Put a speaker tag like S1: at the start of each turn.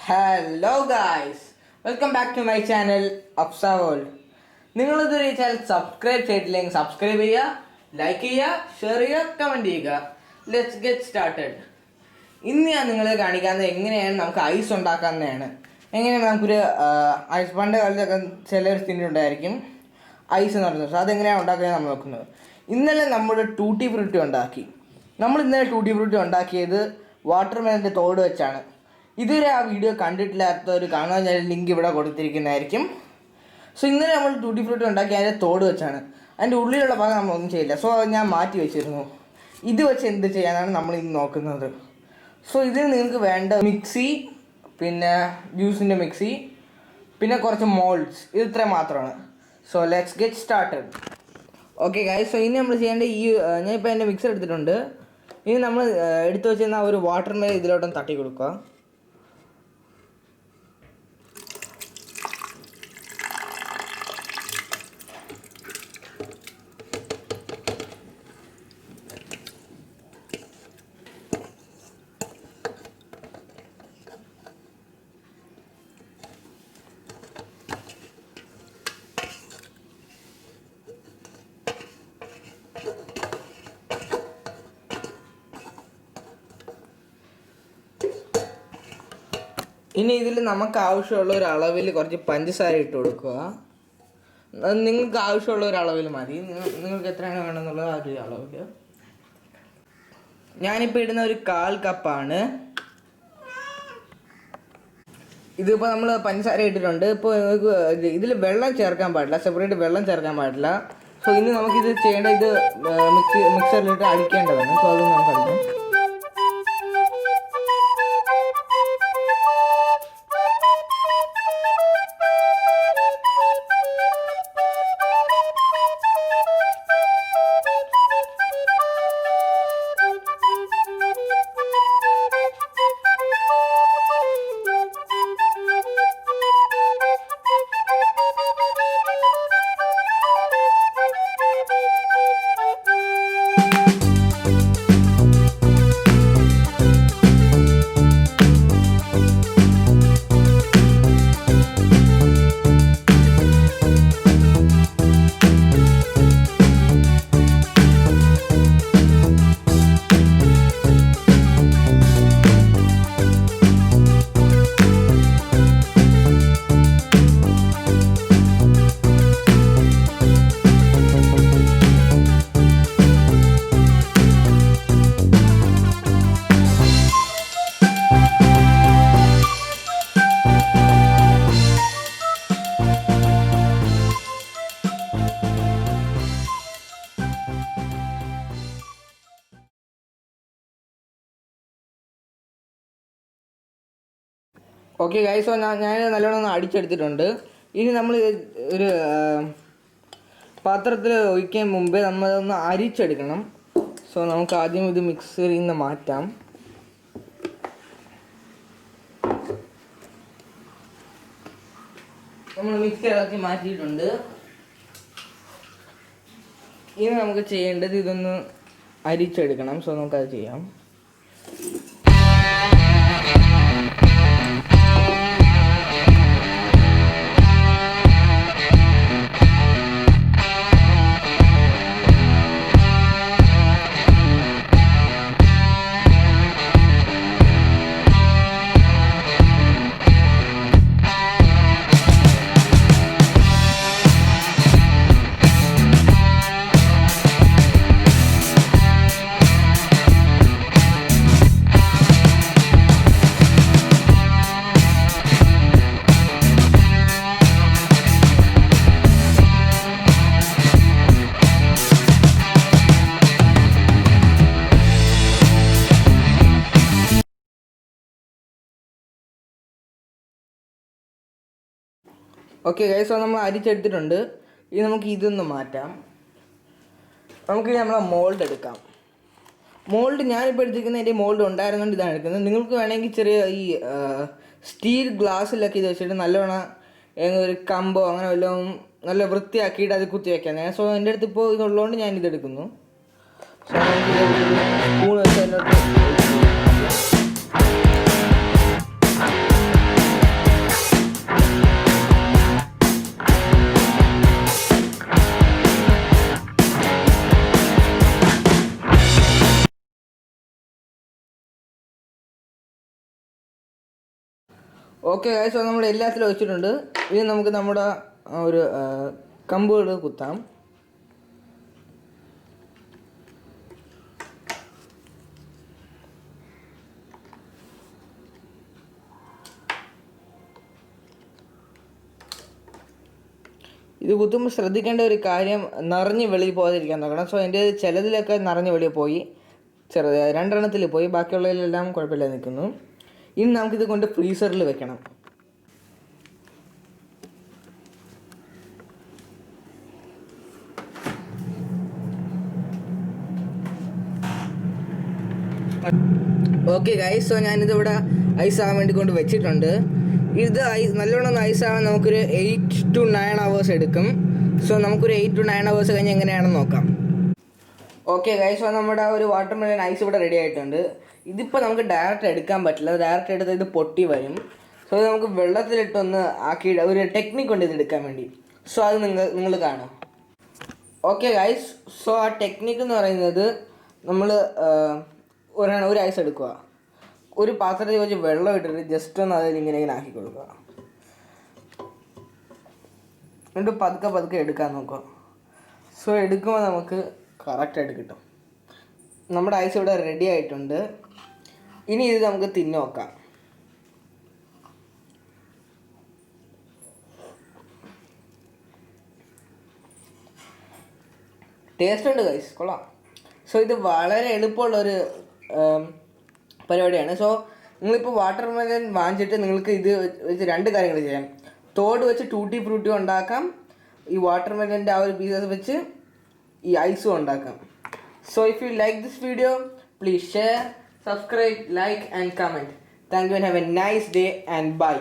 S1: Hello guys, welcome back to my channel Afsam. നിങ്ങളിതൊരു channel subscribe ചെയ്തിട്ടില്ലെങ്കിൽ subscribe ചെയ്യുക, like ചെയ്യുക, ഷെയർ ചെയ്യുക, കമൻറ്റ് ചെയ്യുക. Let's get started. ഇന്ന് ഞാൻ നിങ്ങളെ കാണിക്കുന്നത് എങ്ങനെയാണ് നമുക്ക് ഐസ് ഉണ്ടാക്കാവുന്നതാണ്. എങ്ങനെയാണ് നമുക്കൊരു ഐസ് പണ്ട് കാലത്തൊക്കെ ചിലർ തിന്നിട്ടുണ്ടായിരിക്കും ഐസ് എന്ന് പറയുന്നത്. അതെങ്ങനെയാണ് ഉണ്ടാക്കുന്നത് നമ്മൾ നോക്കുന്നത്. ഇന്നലെ നമ്മൾ ടൂട്ടി ഫ്രൂട്ടി ഉണ്ടാക്കി. നമ്മൾ ഇന്നലെ ടൂട്ടി ഫ്രൂട്ടി ഉണ്ടാക്കിയത് വാട്ടർ മെലൻ്റെ തോട് വെച്ചാണ്. ഇതുവരെ ആ വീഡിയോ കണ്ടിട്ടില്ലാത്തവർ കാണാൻ ഞാൻ ലിങ്ക് ഇവിടെ കൊടുത്തിരിക്കുന്നതായിരിക്കും. സോ ഇന്നലെ നമ്മൾ ടൂട്ടി ഫ്രൂട്ടി ഉണ്ടാക്കി അതിൻ്റെ തോട് വെച്ചാണ്. അതിൻ്റെ ഉള്ളിലുള്ള ഭാഗം നമ്മളൊന്നും ചെയ്യില്ല. സോ അത് ഞാൻ മാറ്റി വെച്ചിരുന്നു. ഇത് വെച്ച് എന്ത് ചെയ്യാനാണ് നമ്മൾ ഇന്ന് നോക്കുന്നത്. സോ ഇതിന് നിങ്ങൾക്ക് വേണ്ട മിക്സി, പിന്നെ ജ്യൂസിൻ്റെ മിക്സി, പിന്നെ കുറച്ച് മോൾഡ്സ്, ഇത് ഇത്രയും മാത്രമാണ്. So let's get started. Okay guys, so ഇനി നമ്മൾ ചെയ്യേണ്ട ഞാൻ ഇപ്പോൾ എൻ്റെ മിക്സർ എടുത്തിട്ടുണ്ട്. ഇനി നമ്മൾ എടുത്തു വെച്ചിരുന്ന ഒരു വാട്ടർ മെലൺ ഇതിലോട്ടൊന്ന് തട്ടി കൊടുക്കുക. ഇനി ഇതിൽ നമുക്ക് ആവശ്യമുള്ള ഒരു അളവിൽ കുറച്ച് പഞ്ചസാര ഇട്ട് കൊടുക്കുക. നിങ്ങൾക്ക് ആവശ്യമുള്ള ഒരു അളവിൽ മതി. നിങ്ങൾക്ക് എത്രയാണ് വേണമെന്നുള്ളത് ആ ഒരു അളവിൽ. ഞാനിപ്പോൾ ഇടുന്ന ഒരു 1/4 കപ്പാണ്. ഇതിപ്പോൾ നമ്മൾ പഞ്ചസാര ഇട്ടിട്ടുണ്ട്. ഇപ്പോൾ നിങ്ങൾക്ക് ഇതിൽ വെള്ളം ചേർക്കാൻ പാടില്ല, സെപ്പറേറ്റ് വെള്ളം ചേർക്കാൻ പാടില്ല. സോ ഇനി നമുക്കിത് ചെയ്യേണ്ട, ഇത് മിക്സറിലിട്ട് അടിക്കേണ്ടതാണ്. സോ അത് നമുക്ക് അടിക്കാം. ഓക്കെ ഗൈസ്, സോ ഞാൻ നല്ലോണം ഒന്ന് അടിച്ചെടുത്തിട്ടുണ്ട്. ഇനി നമ്മൾ ഒരു പാത്രത്തിൽ ഒഴിക്കാൻ മുമ്പേ നമ്മളതൊന്ന് അരിച്ചെടുക്കണം. സോ നമുക്ക് ആദ്യം ഇത് മിക്സറിൽ നിന്ന് മാറ്റാം. നമ്മൾ മിക്സി ഇളക്കി മാറ്റിയിട്ടുണ്ട്. ഇനി നമുക്ക് ചെയ്യേണ്ടത് ഇതൊന്ന് അരിച്ചെടുക്കണം. സോ നമുക്കത് ചെയ്യാം. ഓക്കെ ഗൈസ്, സോ നമ്മൾ അരിച്ചെടുത്തിട്ടുണ്ട്. ഇനി നമുക്ക് ഇതൊന്ന് മാറ്റാം. നമുക്ക് നമ്മളെ മോൾഡ് എടുക്കാം. മോൾഡ് ഞാനിപ്പോൾ എടുത്തിരിക്കുന്ന എൻ്റെ മോൾഡ് ഉണ്ടായിരുന്നുകൊണ്ട് ഇതാണ് എടുക്കുന്നത്. നിങ്ങൾക്ക് വേണമെങ്കിൽ ചെറിയ ഈ സ്റ്റീൽ ഗ്ലാസ്സിലൊക്കെ ഇത് വെച്ചിട്ട് നല്ലവണ്ണം ഒരു കമ്പോ അങ്ങനെ വല്ലതും നല്ല വൃത്തിയാക്കിയിട്ട് അത് കുത്തി വയ്ക്കാൻ. സോ എൻ്റെ അടുത്ത് ഇപ്പോൾ ഇതുള്ളതുകൊണ്ട് ഞാനിതെടുക്കുന്നു. സോ നമുക്ക് ഓക്കെ ഗൈസ്, നമ്മൾ എല്ലാത്തിലും വെച്ചിട്ടുണ്ട്. ഇനി നമുക്ക് നമ്മുടെ ഒരു കമ്പുകൾ കുത്താം. ഇത് കുത്തുമ്പോൾ ശ്രദ്ധിക്കേണ്ട ഒരു കാര്യം, നിറഞ്ഞ് വെളിയിൽ പോകാതിരിക്കാൻ നോക്കണം. സോ എൻ്റെ ചിലതിലൊക്കെ നിറഞ്ഞ് വെളിയിൽ പോയി, ചെറുത് 2 പോയി, ബാക്കിയുള്ളതിലെല്ലാം കുഴപ്പമില്ല നിൽക്കുന്നു. ഇനി നമുക്കിത് കൊണ്ട് ഫ്രീസറിൽ വെക്കണം. ഓക്കെ ഗൈസ്, സോ ഞാനിതിവിടെ ഐസ് ആവാൻ വേണ്ടി കൊണ്ട് വെച്ചിട്ടുണ്ട്. ഇത് നല്ലോണം ഐസ് ആവാൻ നമുക്കൊരു 8 to 9 hours എടുക്കും. സോ നമുക്കൊരു 8 to 9 hours കഴിഞ്ഞ് എങ്ങനെയാണെന്ന് നോക്കാം. ഓക്കെ ഗൈസ്, സോ നമ്മുടെ ഒരു വാട്ടർ മെലൺ ഐസ് ഇവിടെ റെഡി ആയിട്ടുണ്ട്. ഇതിപ്പോൾ നമുക്ക് ഡയറക്റ്റ് എടുക്കാൻ പറ്റില്ല. ഡയറക്റ്റ് എടുത്താൽ ഇത് പൊട്ടി വരും. സോ ഇത് നമുക്ക് വെള്ളത്തിലിട്ടൊന്ന് ആക്കി ഒരു ടെക്നിക്ക് ഉണ്ട് ഇത് എടുക്കാൻ വേണ്ടി. സോ അത് നിങ്ങൾ കാണാം. ഓക്കെ ഗൈസ്, സോ ആ ടെക്നിക്ക് എന്ന് പറയുന്നത്, നമ്മൾ ഒരു ഐസ് എടുക്കുക, ഒരു പാത്രത്തിൽ വെച്ച് വെള്ളം ഇട്ടിട്ട് ജസ്റ്റ് ഒന്ന് അതിൽ ഇങ്ങനെ ആക്കി കൊടുക്കുക. എന്നിട്ട് പതുക്കെ എടുക്കാൻ നോക്കുക. സോ എടുക്കുമ്പോൾ നമുക്ക് കറക്റ്റായിട്ട് കിട്ടും. നമ്മുടെ ഐസ് ഇവിടെ റെഡി ആയിട്ടുണ്ട്. ഇനി ഇത് നമുക്ക് തിന്നു നോക്കാം. ടേസ്റ്റ് ഉണ്ട് ഗൈസ്, കൊള്ളാം. സോ ഇത് വളരെ എളുപ്പമുള്ളൊരു പരിപാടിയാണ്. സോ നിങ്ങളിപ്പോൾ വാട്ടർ മെലൺ വാങ്ങിച്ചിട്ട് നിങ്ങൾക്ക് ഇത് വെച്ച് 2 കാര്യങ്ങൾ ചെയ്യാം. തോട് വെച്ച് ടൂട്ടി ഫ്രൂട്ടി ഉണ്ടാക്കാം, ഈ വാട്ടർ മെലൻ്റെ ആ ഒരു പീസസ് വെച്ച് ഈ ഐസും ഉണ്ടാക്കാം. So if you like this video, please share, subscribe, like and comment. Thank you and have a nice day and by.